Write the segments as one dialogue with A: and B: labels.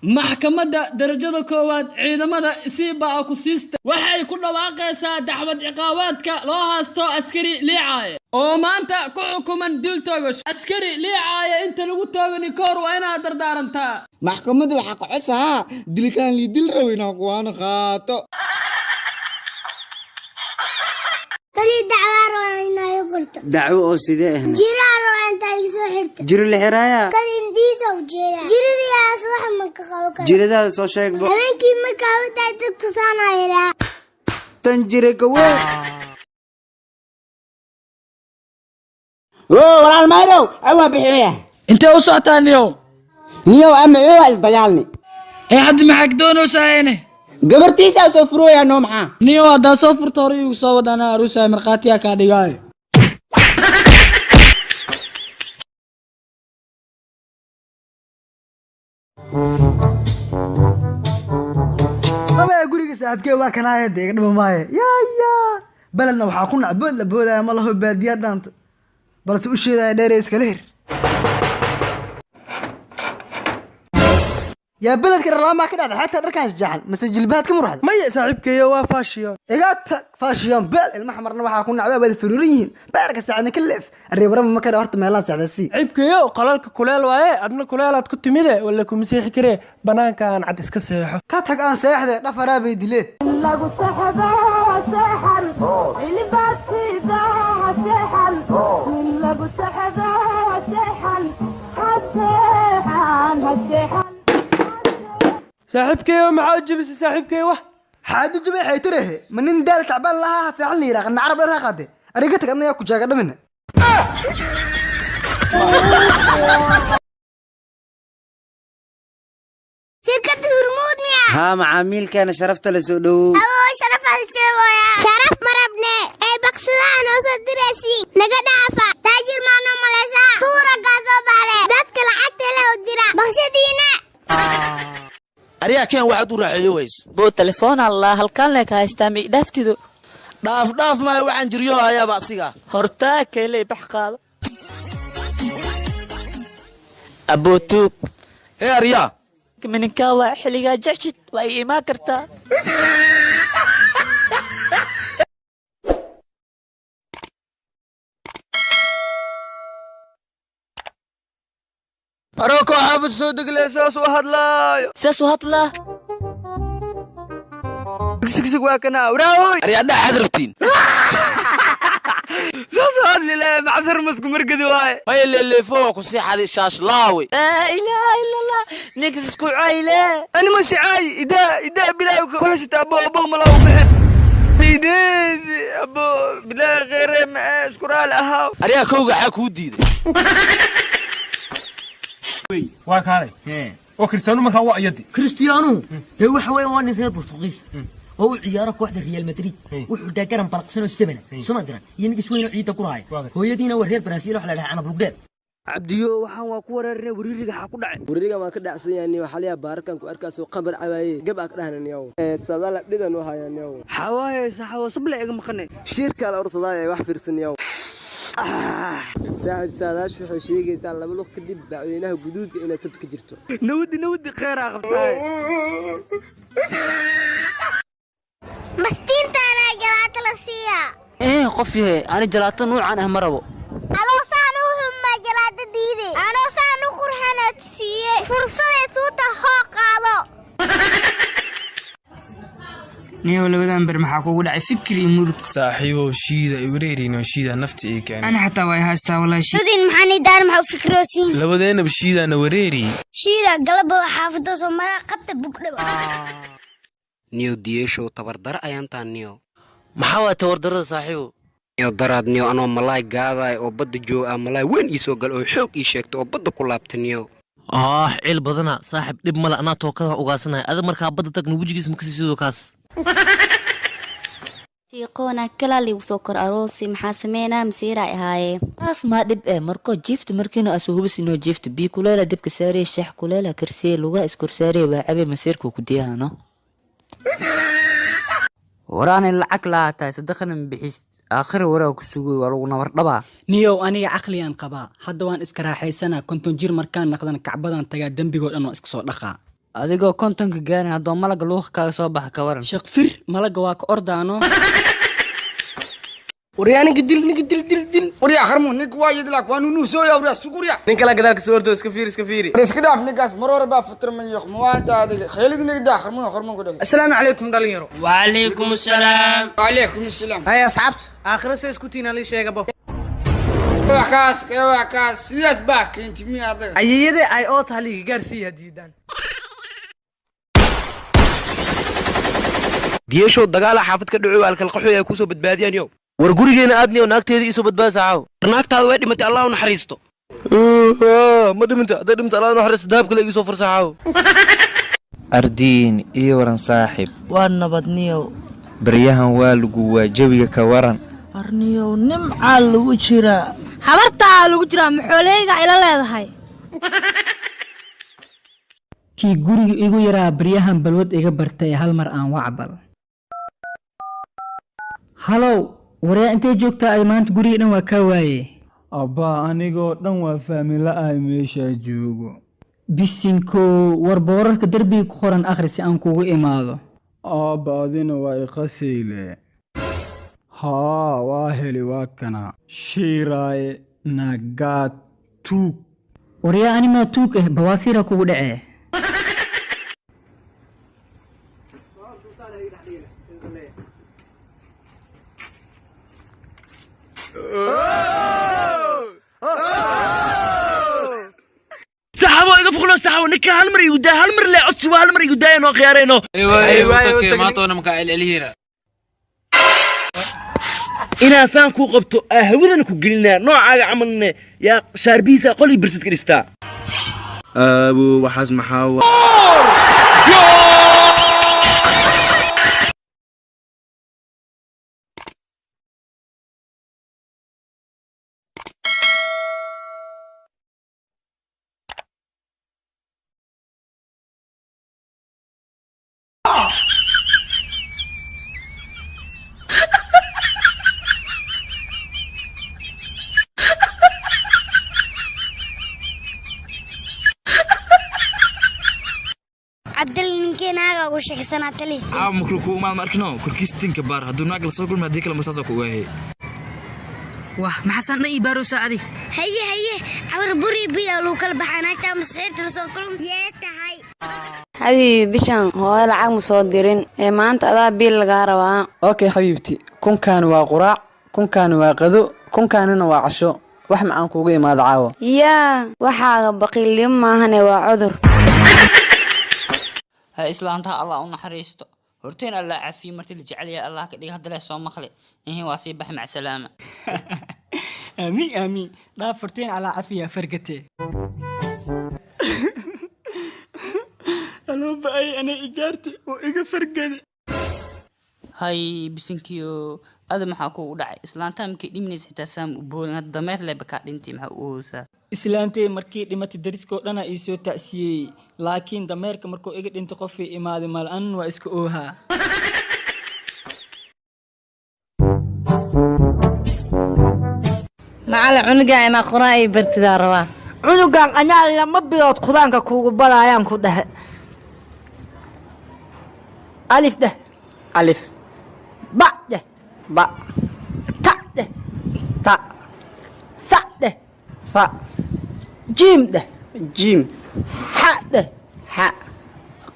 A: maxkamadda darajada koowaad ciidamada siiba ku siista waxay ku dhawaaqaysaa dacwad ciqaabaadka loo haasto askari liicaaye oo maanta ku xukuman dil toogash askari liicaaye inta lagu toogani koor waa inaad dardaarantaa
B: maxkamaddu waxa ka cosaha dilkaan li dil rawina kuwana qaato
C: tali dacwaro inay qorto
D: dacwo oo sidee ah
C: jiraaro inta ay soo xirto
D: jiro la xiraaya
C: kalindhiisa u jeeda jiradiyaas wax ma ka qabo karo
D: jiradaada soo sheeg
C: habeenkii markaa u taagto saanayra
D: tan jire gawe
B: walaal mayro awa bixiya
A: inta u socotaaniyo
B: niyo ama waa isdagaalni
A: hadda maxaa doonaysaa
B: gabartiisa soo furooya noo maxaa
A: niyo hada soo furto hore igu soo wadana aruusa marqaatiya ka dhigay
E: أبا guriga saacadkee waa kana ay deegan dhamaay ya balalna waxa ku nacbood la boodaya ma laho baadiya dhaanto balse u sheeday dheer iska leer يا بلد كره ما كده حتى دركان جعل بس جلبات كم روحد
F: ما يا صاحبك waa faashiyon
E: إيجات فاشيون بل المحمرنا waxaa ku nacbaa bad fururiin baarka saacadna kalif reebrama ma kara horta meelaan saacadasi
F: cibkayo qalalka kuleel waaye adna kuleelaad ku timide wala ku masiix kare banaanka aan cad iska seexo
E: ka tag aan seexde dhafaraa bay dilee
C: lagu saxaba saxan ilbaasida saxan lagu saxaba saxan saxan
F: صاحبكي ما جبس صاحبكي واه
E: حادو جبي حيتره من دال تعبان لها ساحل لي راه نعرب لها قاده اريقتك انا ياكو جاغا دمنا
C: شركة هرمود ميا
D: ها معاميل كان شرفت لسو دو
C: شرف الشوية شرف مربني اي بقصدان وصدرسي نقد عفا تاجر معنا ملاسا صورة قاصد عليه ذاتك العتة له الدراء بخشدينا
G: ariga keen waxaad u raaxeeyo weys
H: boo telefoon allah halkaan le ka haystaa mi dhaaftido
G: dhaaf ma waxaan jiriyo hayaba asiga
H: hortaa kale baxqaado abootuk
G: ariya
H: minka waa xiliga jacjid way ima kartaa
F: أروكو حافظ صدق الأساس وهدلا
H: ساس وهدلا
F: سكسك واكنا وراوي
G: أريادا حضرتين
F: ساس هدلي لا معذر مسكو مرقدي واي
G: ما اللي فوق وصيح هذه الشاش لاوي
H: لا إله إلا الله نكسكو عايلة
F: أنا مش عاي إدا بلاوك وحشت أبو ملاو بحن إيديز أبو بلا غير ما أشكر على هاو
G: أريا كوغا حاكو ديدي
F: waa kaalay oo Cristiano markaa waa ayadi
I: Cristiano waxa weey waa nin reer Portugiis oo u ciyaaro kooxda Real Madrid wuxuu dagaran balaqsano 7 soo ma garan yini isweyn ciida ku raay hooyadiina waa reer Brazil waxa la dhahaa anab lugdeed
D: abdiyo waxaan waa ku wareernay wariiriga waxa ku dhacay
J: wariiriga waan ka dhacsan yahay waxa la baarkan ku arkaas oo qabar cabaayay gab ka dhahnaan yow sadala dhidan oo hayaan yow
D: xawaaye saxawo suble iga maqnay
J: shirka la ursaday wax fiirsan yow صاحب ساداش wuxuu sheegaysaa laba luq kadib bacweynaha guduudka inay sabta ka jirto
D: nawdi khayr ah qabtay
C: مسكين تانا جلات لسيا
H: qof yahay ani jalaato noocan ah marabo
C: adoo saan u huma jalaad diiday anoo saan u qurxanaad siiyay fursad tuuta hoo qaado
A: niyo labadan bar maxaa kugu dhacay fikri murug
F: saaxiibo shiida ay wareerino shiida nafti ay keenay
A: ana xataa way haystaa wallahi
C: shidin maxani daar maxaa fikroosin
F: labadeena shiidana wareeri
C: shiida galaba xaafado Soomaaliya qabta bugdhaba
K: niyo diyeesho tabardar ayaan taan niyo
G: maxaa waa tabardarada saaxiibo
K: niyo daraad niyo anoo malaay gaaday oo badda joog ah malaay weyn ii soo gal oo xoog ii sheegto oo badda ku laabtay niyo
G: cil badana saaxiib dhib mala anaa tookada ugaasanahay ada markaa badda tagna wajigiis ma kasii sidoo kaas
L: tiiqoona kala liigu soo kor aroosi maxaa sameynaa masiira ahaaye
H: taas ma dhib marko jiifta markiina asu hubisino jiifta bi kuleela dibka saaree shax kuleela karsiye luga iskur saaree baa cabe masiirku ku diyaano
M: waraan lacag laata sadaqana bixis aakhir waraa ku sugay waa lagu nabar dhaba
I: niyo aniga aqliyan qaba hadda waan iska raaxaysana konton jir markaan naqdan kacbadan taga dambigood dhan waa iska soo dhaqaa
M: adigoo kontonka gaarin haddoo malaga luuqa kaaga soo baxa ka waran
D: shaqfir malaga waa ka ordaano
J: وريا دل وريا خرمو نيك وايد لك وانو نوسو يا وريا سكوريا
F: نينك لا قدالك سورتو اسكفيري
J: ريسك داف نيكاس مرور با فتر من يخ موانت هذا خيلك نيك دا خرمو كده
F: السلام عليكم داليرو
A: وعليكم السلام
J: وعليكم السلام
F: هيا صحبت اخر سيسكوتينا لي شيغا بو
J: وكاس سياس باك انت مي هذا
F: اييده اي او تالي غارسي هديدان geesho dagaal xaafad ka dhaco halka qaxooy ay ku soo badbaadiyaan yow war gurigeena aadni oo naagteedii isoo badbaasaaw naagtaadu way dhimatay Allah u naxariisto ma dhimanto haday dhimanto Allah u naxariisto dahabka la igu soo farsaaxaw
N: ardiin iyo waran saaxib
H: waa nabadniyow
N: baryahan waa lagu waajabiga ka waran
H: arniyow nimca lagu jira
C: habartaa lagu jira maxooleeyga ila leedahay
O: kii guriga igu yaraa baryahan balwad iga bartay hal mar aan wacbal halow waryaa intee joogtaa ay maanta guriga dhan waa kaa waaye
B: abbaa anigoo dhan waa fahmi la'ahay meeshaa joogo
O: bisinko war boorarka derbiga ku qoran akhri si aan kugu imaado
B: aabba adina waa iqasayle haa waa heli waa kana shiiraaye nagaad tuug
O: waryaa animaa tuug ah bawaasiira kugu dhacee
F: saxabo iga fuqlo saxabo ninka hal mar le codsi hal mar igu daayno khiyaareyno
D: ايوه ما تونا مكا الهيرا
F: ina saan ku qabto hawadan ku gelinaa noocaaga camalne yaa shaarbiisa qoli birsid kristaa abu waxaas maxaa
C: ninkeenaaga ugu sheegsanaa talis
D: makruku ma markino kurkiistinka baar haduu naag la soo kulma hadii kala marsaas ku waahay
M: wah maxasan ma ibaaro saadi
C: haye awar buri biyo loo kala baxanaagta masxiirta la soo kulma yeetahay
P: حبيبي بشان هو لعق مصدرين ما أنت أذا بيل الجارة
Q: أوكي حبيبتي كن كان وقراء كن كان وغدو كن كان أنا وعشو وحم عن كوجي ما دعوة
P: يا وحاجة بقي اليوم ما هني وعذر
M: ها إسلامتها الله ونحريستو هرتين الله عفي مرتي اللي جعلي الله كدي هذا له صوم مخلي إيه واصيب بح مع سلامة
O: آمين لا فرتين على عفية فرقتي أنا بأي أنا إجارتي وإيجا فرقتي
M: هاي بسنكيو هذا محاكو ودعي إسلامتها مكي ديمنيس حتى سام وبون هذا دمير اللي بكا دينتي محاوسا
O: إسلامتي مركي ديمتي درسكو لنا إيسو تأسيي لكن دميرك مركو إيجا دينتي قفي إمادي مالأن وإسكوها
P: معال عنقا أنا قرائي برتدار رواه
H: عنقا أنا لما بيوت قدانك كوغو بلايان كده ألف ده
Q: ألف
H: باء ده
Q: باء
H: تاء ده
Q: تاء
H: ثاء ده
Q: ثاء
H: جيم ده
Q: جيم
H: حاء ده
Q: حاء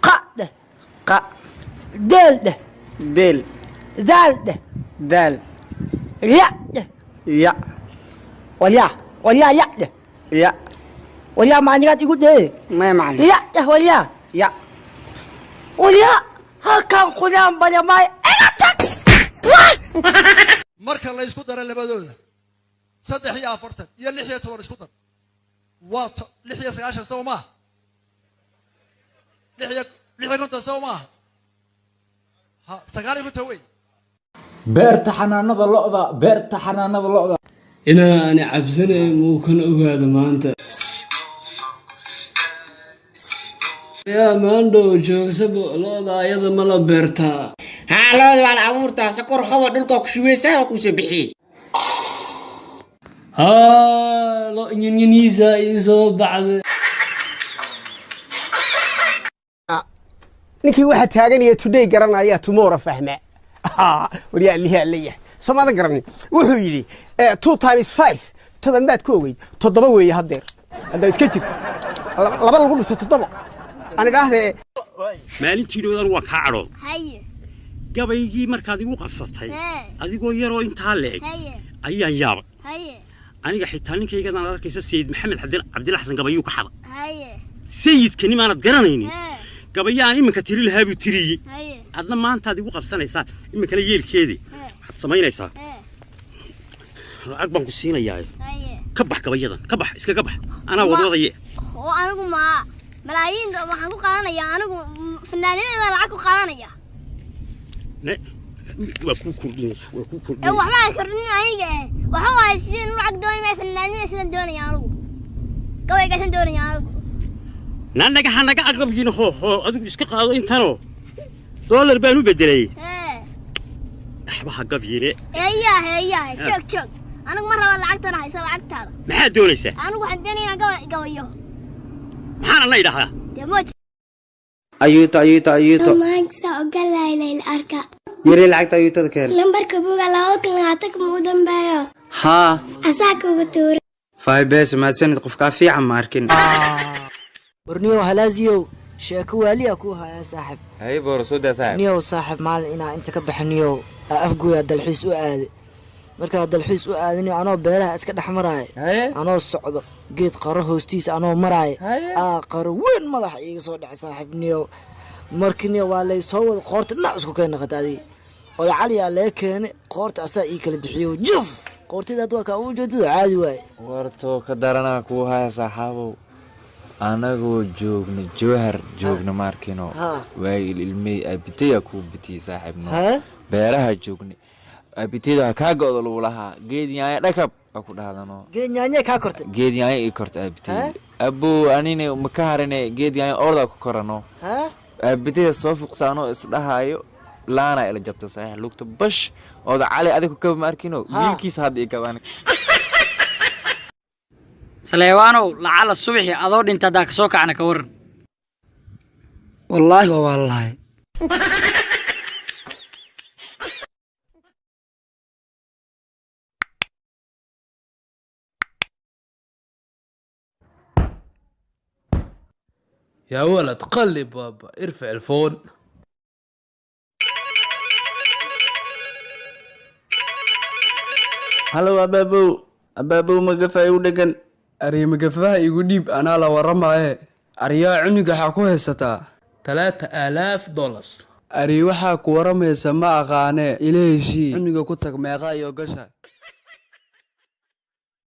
H: قاء ده
Q: قاء
H: دال ده
Q: دال
H: ذال ده
Q: دال
H: ياء ده
Q: ياء
H: والياء ياء ده
Q: ياء
H: والياء معنى يقول ده
Q: ما معنى
H: ياء ده والياء
Q: ياء
H: والياء halkan qudaan balamay
R: marka la isku daro labadooda 3 iyo 4 iyo 6 iyo 10 isku dar waa 6 iyo 9 soo ma 6 iyo 5 soo ma ha 9 iyo 10 way
S: beerta xanaanada lo'da
A: inaani cabsanay muukan ogaada maanta يا ماندو جوزبو لودا يدا ملا بيرتا
B: ها لودا ولا أمورتا سكر خوا دلكو كشويسا وكوسبحي
A: ها لا نينيزا يزو بعد
T: ninkii waxa taaganaya today garanaya tomorrow fahma wariyaa liha leeyahay Soomaalida garanay wuxuu yiri 2 times 5 toban baad ku ogeyd 7 weeye hadeer hadda iska jir laba lagu dhufto 7 ani dhaahdee
U: maalintii dhowdan waa ka cadhood haye gabaygii markaad igu qabsatay adigoo yaroo intaa leeg ayaan yaabay haye aniga xitaa ninkaygadan arkaysa Sayid Maxamed Cabdilla Xasan gabayuu ka xaday haye sayidkani maanad garanaynin gabayaan iminka tiri lahaa buu tiriyey adna maanta adigu qabsanaysaa iminka la yeelkeedii waxaad samaynaysaa lacag baan ku siinayaa ka bax gabayadan ka bax iska ka bax anaa wadwadaya
C: oo anigu malaayiin waxaan ku qaadanayaa anigu fanaanada lacag ku qaadanayaa
U: waa ku kordhin
C: waxba kordhin aniga waxa waay sideen lacag doonay fanaanada sideen doonaya anigu gabayga sideen doonaya anigu
U: naga hanaga aqabjin ho adigu iska qaado intano dollar baan u bedelay waxba gabyine
C: eeyaa joog anigu ma rabo lacagtan haysa lacagtaada
U: maxaa doonaysaa
C: anigu waxaan doonayaa gabayo
U: maxaan la idhaahdaa
C: ayuuto maagsa ogalayl arka
B: yiri lacagta ayuutada keen
C: lambarka buuga 220 mu dambeeyo
B: ha
C: asaaka ugu tuur
B: faaybes ma sanad qof ka fiican ma arkin
I: برنيو هلازيو شاكو والي أكوها يا صاحب
N: هاي بورسودا صاحب
I: نيو صاحب مال إنا أنت كبح نيو أفقو يا دلحيس وآذي مركا دلحيس وآذي أنا بيرها أسكت حمراي أنا الصعد جيت قره هوستيس أنا مراي قره وين مضح يصود صاحب نيو مركني والله يصور قارت الناس كوكين غتادي ولا علي لكن قارت أسائي كل بحيو جف قارت إذا توك أوجد عادي واي
N: ورتو كدرنا كوها يا صاحبو anagoo joogno jawhar joogno markino way ilmay abitiya ku biti saaxibno beeraha joogni abitida ka go'do lagu lahaa geed yaanya dhakab ku dhaadano
I: geed yaanya ka kortay
N: geed yaanya i kortay abitida abu anine ma ka harine geed yaanya orda ku korano abitida soo fuqsaano isdhahayo laana ila jabta saaxib lugta bash oo cali adigu ka markino wiilkiisa hadii kabaan
I: سليوانو لعل الصبح أضور أنت داك سوك عنا كور
B: والله
A: يا ولد قلب بابا ارفع الفون
V: هلو أبابو مقفى ودقن
A: أري مقفاها يقوليب أنا لا ورماه أريا عنق حكوه ستا $3000
V: أري وحاك ورمي سماع غاني إليه شي عنق كتك ميغا يوغشا